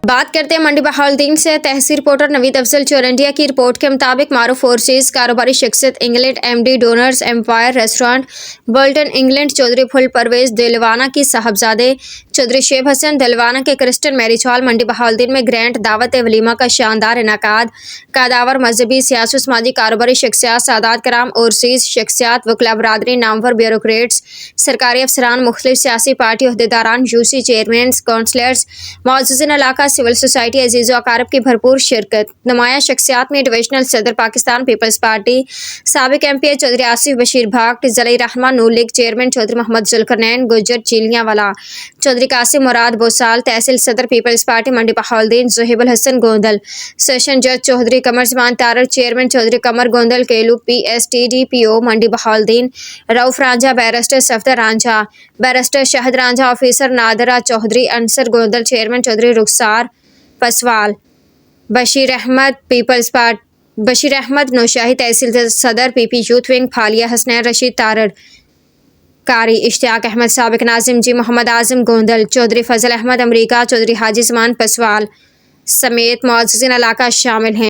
بات کرتے ہیں منڈی بہاولدین سے۔ تحصیل رپورٹر نوید افضل چورنڈیا کی رپورٹ کے مطابق معروف اوورسیز کاروباری شخصیت England M D donors empire restaurant Bolton England Chaudhry Phool Parvez دلوانہ کی صاحبزادے چودھری شیب حسن دلوانہ کے کرسٹن میرج ہال منڈی بہاولدین میں گرینڈ دعوت ولیمہ کا شاندار انعقاد۔ قادآور مذہبی، سیاسی و سماجی کاروباری شخصیات، سادات کرام، اوورسیز شخصیات، وکلاء برادری، نامور بیوروکریٹس، سرکاری افسران، مختلف سیاسی party عہدیداران، you C chairmen, councillors, معززین علاقہ، سول سوسائٹی، عزیز و اقارب کی بھرپور شرکت۔ نمایاں شخصیات میں ڈویژنل صدر پاکستان پیپلز پارٹی سابق ایم پی چودھری آصف بشیر بھاٹ، ضلعی رہنما ن لیگ چیئرمین چودھری محمد ذوالقرنین گجر چیلیانوالہ، چودھری قاسم مراد بوسال، تحصیل صدر پیپلز پارٹی منڈی بہاولدین زہیب الحسن گوندل، سیشن جج چودھری قمر زمان طارڑ، چیئرمین چودھری قمر گوندل کیلو، P S T D P O Mandi Bahauddin Rauf Ranjha, barrister Safdar Ranjha, barrister شہد رانجھا، آفیسر نادرہ چودھری، انصر گوندل، چیئرمین چودھری رخسار پسوال، بشیر احمد نوشاہی، تحصیل صدر پی پی یوتھ ونگ پھالیہ، حسنین رشید طارڑ قاری، اشتیاق احمد سابق ناظم جی، محمد اعظم گوندل، چودھری فضل احمد امریکہ، چودھری حاجی زمان پسوال سمیت معززین علاقہ شامل ہیں۔